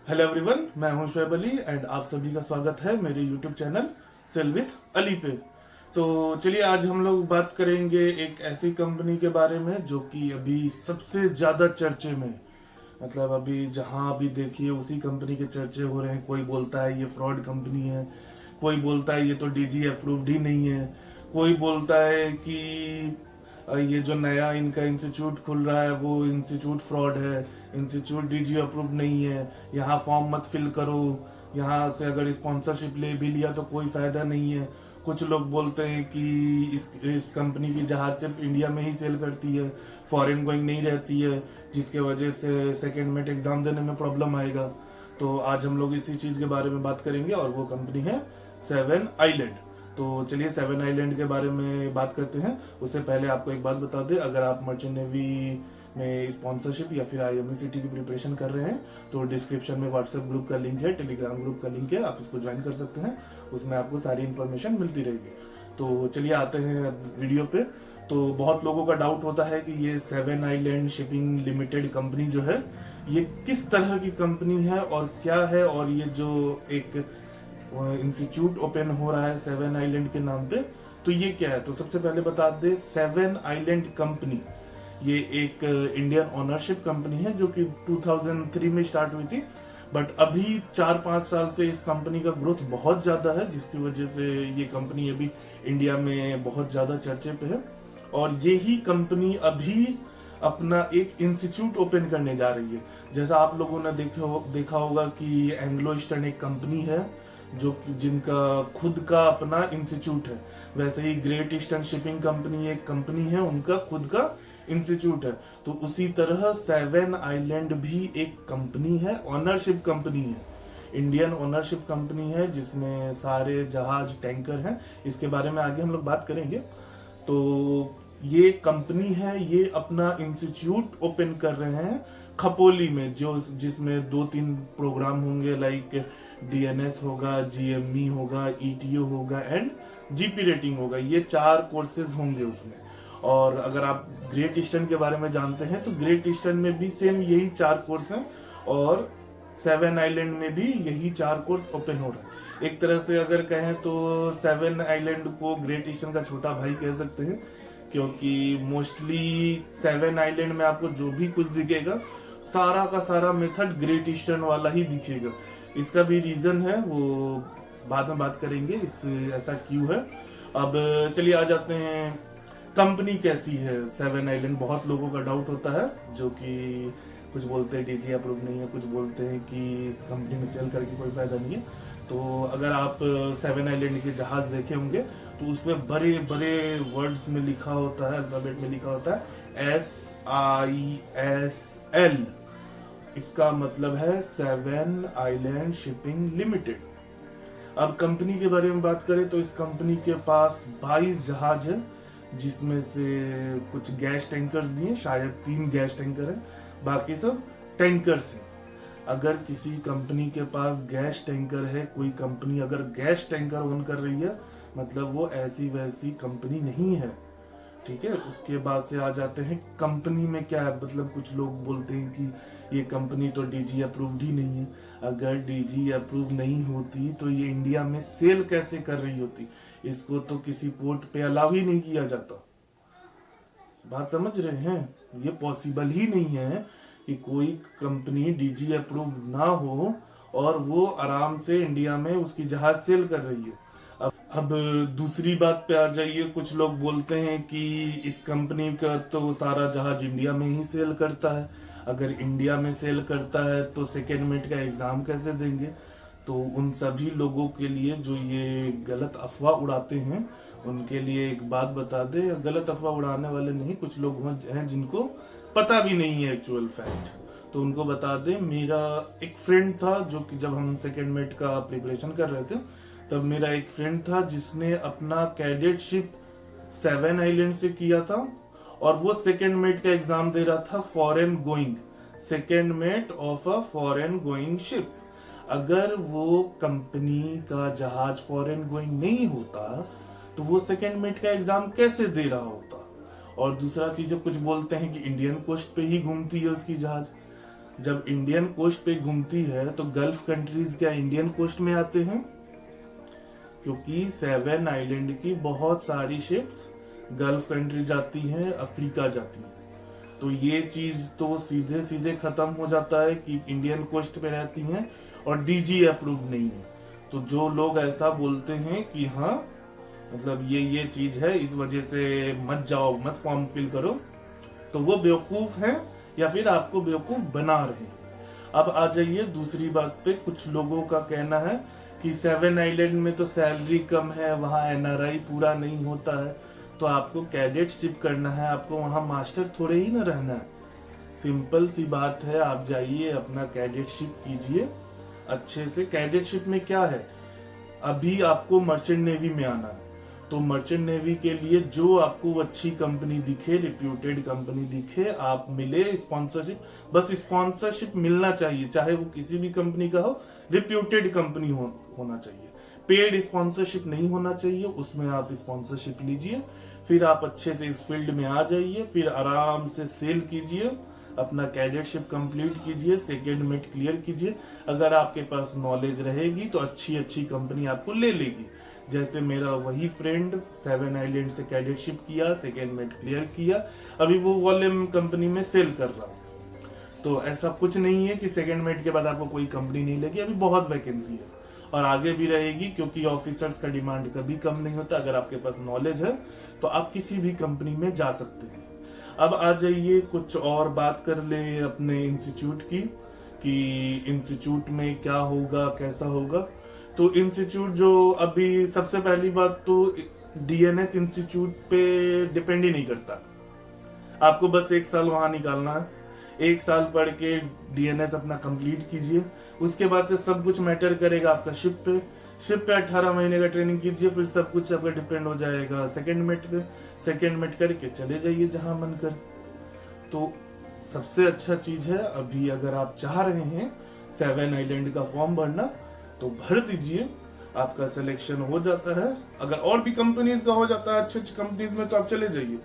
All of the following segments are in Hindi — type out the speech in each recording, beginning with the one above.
हेलो एवरीवन, मैं हूं शोएब अली एंड आप सभी का स्वागत है मेरे YouTube channel sail with Ali पे। तो चलिए आज हम लोग बात करेंगे एक ऐसी कंपनी के बारे में जो कि अभी सबसे ज्यादा चर्चे में है। मतलब अभी जहां भी देखिए उसी कंपनी के चर्चे हो रहे हैं। कोई बोलता है ये फ्रॉड कंपनी है, कोई बोलता है ये तो डीजी अप्रूव्ड ही नहीं है, कोई बोलता है कि ये जो नया इनका इंस्टीट्यूट खुल रहा है वो इंस्टीट्यूट फ्रॉड है, इंस्टीट्यूट डीजी अप्रूव नहीं है, यहाँ फॉर्म मत फिल करो, यहाँ से अगर स्पॉन्सरशिप ले भी लिया तो कोई फायदा नहीं है। कुछ लोग बोलते हैं कि इस कंपनी की जहाज सिर्फ इंडिया में ही सेल करती है, फॉरेन गोइंग नहीं रहती है, जिसके वजह से सेकेंड मेट एग्जाम देने में प्रॉब्लम आएगा। तो आज हम लोग इसी चीज के बारे में बात करेंगे और वो कंपनी है सेवन आइलैंड। तो चलिए सेवन आइलैंड के बारे में बात करते हैं। उससे पहले आपको एक बात बता दें, अगर आप मर्चेंट नेवी में स्पॉन्सरशिप या फिर आईएमईसीटी की प्रिपरेशन कर रहे हैं तो डिस्क्रिप्शन में व्हाट्सएप ग्रुप का लिंक है, टेलीग्राम ग्रुप का लिंक है, आप उसको ज्वाइन कर सकते हैं। उसमें आपको सारी इन्फॉर्मेशन मिलती रहेगी। तो चलिए आते हैं वीडियो पे। तो बहुत लोगों का डाउट होता है कि ये seven island shipping limited company जो है ये किस तरह की कंपनी है और क्या है, और ये जो एक इंस्टीट्यूट ओपन हो रहा है सेवन आइलैंड के नाम पे, तो ये क्या है। तो सबसे पहले बता दे, सेवन आइलैंड कंपनी ये एक इंडियन ओनरशिप कंपनी है जो कि 2003 में स्टार्ट हुई थी। बट अभी 4-5 साल से इस कंपनी का ग्रोथ बहुत ज्यादा है, जिसकी वजह से ये कंपनी अभी इंडिया में बहुत ज्यादा चर्चे पे है। और ये ही कंपनी अभी अपना एक इंस्टीट्यूट ओपन करने जा रही है। जैसा आप लोगों ने देखा होगा कि एंग्लो ईस्टर्न एक कंपनी है जो कि जिनका खुद का अपना इंस्टीट्यूट है, वैसे ही ग्रेट ईस्टर्न शिपिंग कंपनी एक कंपनी है, उनका खुद का इंस्टीट्यूट है। तो उसी तरह सेवन आइलैंड भी एक कंपनी है, ओनरशिप कंपनी है, इंडियन ओनरशिप कंपनी है, जिसमें सारे जहाज टैंकर हैं। इसके बारे में आगे हम लोग बात करेंगे। तो ये कंपनी है, ये अपना इंस्टीट्यूट ओपन कर रहे हैं खपोली में, जो जिसमें 2-3 प्रोग्राम होंगे, लाइक डीएनएस होगा, जीएमई होगा, ईटीओ होगा एंड जीपी रेटिंग होगा। ये 4 कोर्सेज होंगे उसमें। और अगर आप ग्रेट ईस्टर्न के बारे में जानते हैं तो ग्रेट ईस्टर्न में भी सेम यही 4 कोर्स हैं और सेवन आइलैंड में भी यही 4 कोर्स ओपन हो रहा है। एक तरह से अगर कहें तो सेवन आइलैंड को ग्रेट ईस्टर्न का छोटा भाई कह सकते हैं, क्योंकि मोस्टली सेवन आइलैंड में आपको जो भी कुछ दिखेगा सारा का सारा मेथड ग्रेट ईस्टर्न वाला ही दिखेगा। इसका भी रीजन है, वो बाद में बात करेंगे इस ऐसा क्यों है। अब चलिए आ जाते हैं कंपनी कैसी है सेवन आइलैंड। बहुत लोगों का डाउट होता है, जो कि कुछ बोलते हैं डीजी अप्रूव नहीं है, कुछ बोलते हैं कि इस कंपनी में सेल करके कोई फायदा नहीं है। तो अगर आप सेवन आइलैंड के जहाज देखे होंगे तो उसमें बड़े बड़े वर्ड्स में लिखा होता है, अल्फाबेट में लिखा होता है SISL। इसका मतलब है सेवन आइलैंड शिपिंग लिमिटेड। अब कंपनी के बारे में बात करें तो इस कंपनी के पास 22 जहाज है, जिसमें से कुछ गैस टैंकर्स भी हैं, शायद 3 गैस टैंकर हैं, बाकी सब टैंकर्स हैं। अगर किसी कंपनी के पास गैस टैंकर है, कोई कंपनी अगर गैस टैंकर ओन कर रही है, मतलब वो ऐसी वैसी कंपनी नहीं है। ठीक है, उसके बाद से आ जाते हैं कंपनी में क्या है। मतलब कुछ लोग बोलते हैं कि ये कंपनी तो डीजी अप्रूव्ड ही नहीं है। अगर डीजी अप्रूव नहीं होती तो ये इंडिया में सेल कैसे कर रही होती। इसको तो किसी पोर्ट पे अलाउ ही नहीं किया जाता। बात समझ रहे हैं, ये पॉसिबल ही नहीं है कि कोई कंपनी डीजी अप्रूव ना हो और वो आराम से इंडिया में उसकी जहाज सेल कर रही है। अब दूसरी बात पे आ जाइए। कुछ लोग बोलते हैं कि इस कंपनी का तो सारा जहाज इंडिया में ही सेल करता है, अगर इंडिया में सेल करता है तो सेकेंड मेट का एग्जाम कैसे देंगे। तो उन सभी लोगों के लिए जो ये गलत अफवाह उड़ाते हैं, उनके लिए एक बात बता दे, गलत अफवाह उड़ाने वाले नहीं, कुछ लोग हैं जिनको पता भी नहीं है एक्चुअल फैक्ट। तो उनको बता दे, मेरा एक फ्रेंड था जो कि जब हम सेकेंड मेट का प्रिपरेशन कर रहे थे तब मेरा एक फ्रेंड था जिसने अपना कैडेटशिप सेवन आइलैंड से किया था, और वो सेकेंड मेट का एग्जाम दे रहा था foreign going, second mate of a foreign going ship. अगर वो कंपनी का जहाज फॉरेन गोइंग नहीं होता तो वो सेकेंड मेट का एग्जाम कैसे दे रहा होता। और दूसरा चीज, कुछ बोलते हैं कि इंडियन कोस्ट पे ही घूमती है उसकी जहाज। जब इंडियन कोस्ट पे घूमती है तो गल्फ कंट्रीज क्या इंडियन कोस्ट में आते हैं? क्योंकि 7 आइलैंड की बहुत सारी शिप्स गल्फ कंट्री जाती हैं, अफ्रीका जाती हैं। तो ये चीज तो सीधे सीधे खत्म हो जाता है कि इंडियन कोस्ट पे रहती हैं और डीजी अप्रूव नहीं है। तो जो लोग ऐसा बोलते हैं कि हाँ मतलब ये चीज है, इस वजह से मत जाओ, मत फॉर्म फिल करो, तो वो बेवकूफ हैं या फिर आपको बेवकूफ बना रहे हैं। अब आ जाइए दूसरी बात पे। कुछ लोगों का कहना है कि 7 आइलैंड में तो सैलरी कम है, वहाँ एनआरआई पूरा नहीं होता है, तो आपको कैडेटशिप करना है, आपको वहाँ मास्टर थोड़े ही ना रहना है। सिंपल सी बात है, आप जाइए अपना कैडेटशिप कीजिए अच्छे से। कैडेटशिप में क्या है, अभी आपको मर्चेंट नेवी में आना है, तो मर्चेंट नेवी के लिए जो आपको अच्छी कंपनी दिखे, रिप्यूटेड कंपनी दिखे, आप मिले स्पॉन्सरशिप, बस स्पॉन्सरशिप मिलना चाहिए, चाहे वो किसी भी कंपनी का हो, रिप्यूटेड कंपनी होना चाहिए। पेड स्पॉन्सरशिप नहीं होना चाहिए, उसमें आप स्पॉन्सरशिप लीजिए, फिर आप अच्छे से इस फील्ड में आ जाइए, फिर आराम से सेल कीजिए, अपना कैडेटशिप कंप्लीट कीजिए, सेकेंड मेट क्लियर कीजिए। अगर आपके पास नॉलेज रहेगी तो अच्छी अच्छी कंपनी आपको ले लेगी। जैसे मेरा वही फ्रेंड 7 आइलैंड से कैडेटशिप किया, सेकेंड मेट क्लियर किया, अभी वो वॉल्यूम कंपनी में सेल कर रहा है। तो ऐसा कुछ नहीं है कि सेकेंड मेट के बाद आपको कोई कंपनी नहीं लगी, अभी बहुत वैकेंसी है और आगे भी रहेगी, क्योंकि ऑफिसर्स का डिमांड कभी कम नहीं होता। अगर आपके पास नॉलेज है तो आप किसी भी कंपनी में जा सकते हैं। अब आ जाइए कुछ और बात कर ले अपने इंस्टीट्यूट की, कि इंस्टीट्यूट में क्या होगा, कैसा होगा। तो इंस्टीट्यूट जो अभी सबसे पहली बात तो डीएनएस इंस्टीट्यूट पे डिपेंड ही नहीं करता। आपको बस 1 साल वहां निकालना है, 1 साल पढ़ के डीएनएस अपना कंप्लीट कीजिए, उसके बाद से सब कुछ मैटर करेगा आपका शिप पे। शिप पे 18 महीने का ट्रेनिंग कीजिए, फिर सब कुछ आपका डिपेंड हो जाएगा सेकेंड मेट पे। सेकेंड मेट करके चले जाइए जहां मन कर। तो सबसे अच्छा चीज है, अभी अगर आप चाह रहे हैं 7 आइलैंड का फॉर्म भरना तो भर दीजिए, आपका सिलेक्शन हो जाता है। अगर और भी कंपनीज का हो जाता है अच्छी अच्छी कंपनीज में तो आप चले जाइए,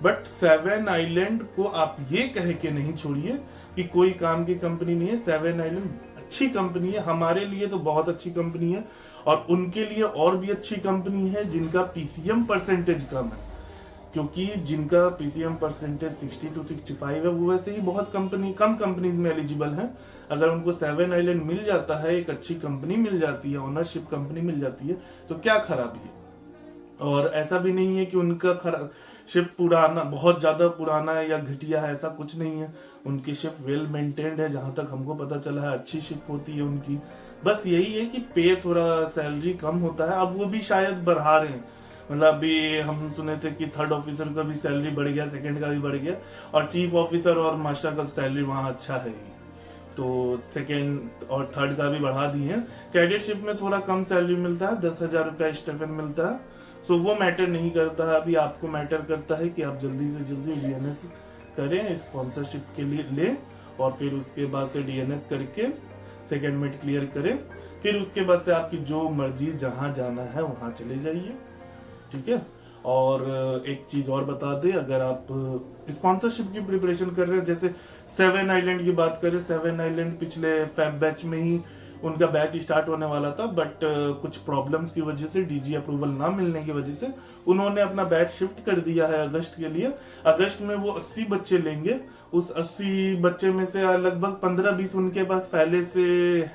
बट 7 आइलैंड को आप ये कह के नहीं छोड़िए कि कोई काम की कंपनी नहीं है। 7 आइलैंड अच्छी कंपनी है, हमारे लिए तो बहुत अच्छी कंपनी है, और उनके लिए और भी अच्छी कंपनी है जिनका पीसीएम परसेंटेज कम है। क्योंकि जिनका पीसीएम परसेंटेज 60 to 65 है, वो वैसे ही बहुत कम कंपनीज में एलिजिबल हैं। अगर उनको 7 आइलैंड मिल जाता है, एक अच्छी कंपनी मिल जाती है, ओनरशिप कंपनी मिल जाती है, तो क्या खराबी है। और ऐसा भी नहीं है कि उनका शिप पुराना, बहुत ज्यादा पुराना है या घटिया है, ऐसा कुछ नहीं है। उनकी शिप वेल मेंटेन्ड है, जहां तक हमको पता चला है अच्छी शिप होती है उनकी। बस यही है कि पे थोड़ा सैलरी कम होता है, अब वो भी शायद बढ़ा रहे हैं। मतलब अभी हम सुने थे कि 3rd ऑफिसर का भी सैलरी बढ़ गया, सेकंड का भी बढ़ गया, और चीफ ऑफिसर और मास्टर का सैलरी वहाँ अच्छा है ही, तो सेकंड और थर्ड का भी बढ़ा दी है। कैडेटशिप में थोड़ा कम सैलरी मिलता है, 10,000 रुपया स्टेफन मिलता है। सो वो मैटर नहीं करता है, अभी आपको मैटर करता है कि आप जल्दी से जल्दी डीएनएस करें, स्पॉन्सरशिप के लिए लें, और फिर उसके बाद से डीएनएस करके सेकेंड मेट क्लियर करें, फिर उसके बाद से आपकी जो मर्जी जहां जाना है वहां चले जाइए, ठीक है। और एक चीज और बता दे, अगर आप स्पॉन्सरशिप की प्रिपरेशन कर रहे हैं, जैसे 7 आइलैंड की बात करें, 7 आइलैंड पिछले फेब बैच में ही उनका बैच स्टार्ट होने वाला था, बट कुछ प्रॉब्लम्स की वजह से, डीजी अप्रूवल ना मिलने की वजह से उन्होंने अपना बैच शिफ्ट कर दिया है अगस्त के लिए। अगस्त में वो 80 बच्चे लेंगे, उस 80 बच्चे में से लगभग 15-20 उनके पास पहले से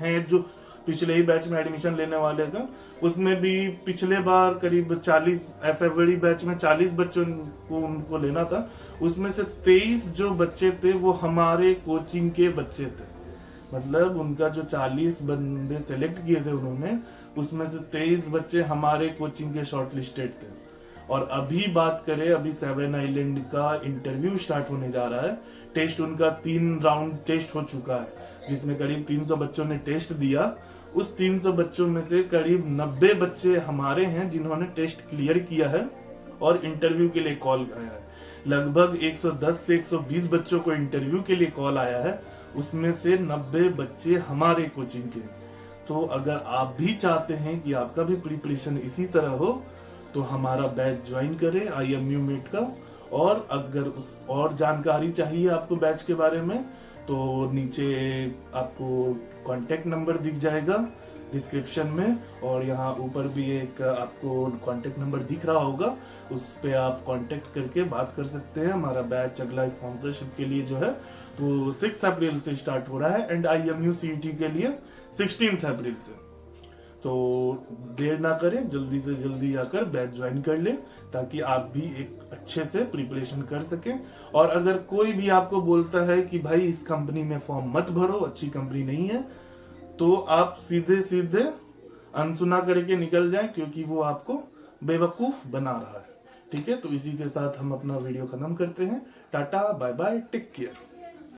हैं जो पिछले ही बैच में एडमिशन लेने वाले थे। उसमें भी पिछले बार करीब 40 फरवरी बैच में 40 बच्चों को उनको लेना था, उसमें से 23 जो बच्चे थे वो हमारे कोचिंग के बच्चे थे। मतलब उनका जो 40 बंदे सेलेक्ट किए थे उन्होंने, उसमें से 23 बच्चे हमारे कोचिंग के शॉर्ट लिस्टेड थे। और अभी बात करें, अभी 7 आइलैंड का इंटरव्यू स्टार्ट होने जा रहा है। टेस्ट उनका 3 राउंड टेस्ट हो चुका है, जिसमें करीब 300 बच्चों ने टेस्ट दिया। उस 300 बच्चों में से करीब 90 बच्चे हमारे हैं जिन्होंने टेस्ट क्लियर किया है और इंटरव्यू के लिए कॉल आया है। लगभग 110 से 120 बच्चों को इंटरव्यू के लिए कॉल आया है, उसमें से 90 बच्चे हमारे कोचिंग के। तो अगर आप भी चाहते हैं कि आपका भी प्रिपरेशन इसी तरह हो, तो हमारा बैच ज्वाइन करें IMU मेट का। और अगर उस और जानकारी चाहिए आपको बैच के बारे में, तो नीचे आपको कांटेक्ट नंबर दिख जाएगा डिस्क्रिप्शन में, और यहाँ ऊपर भी एक आपको कांटेक्ट नंबर दिख रहा होगा, उस पे आप कांटेक्ट करके बात कर सकते हैं। हमारा बैच अगला स्पॉन्सरशिप के लिए जो है वो 6 अप्रैल से स्टार्ट हो रहा है एंड IMU CET के लिए 16 अप्रैल से। तो देर ना करें, जल्दी से जल्दी आकर बैच ज्वाइन कर लें ताकि आप भी एक अच्छे से प्रिपरेशन कर सकें। और अगर कोई भी आपको बोलता है कि भाई इस कंपनी में फॉर्म मत भरो, अच्छी कंपनी नहीं है, तो आप सीधे सीधे अनसुना करके निकल जाएं, क्योंकि वो आपको बेवकूफ बना रहा है। ठीक है, तो इसी के साथ हम अपना वीडियो खत्म करते हैं। Tata, bye bye, take care.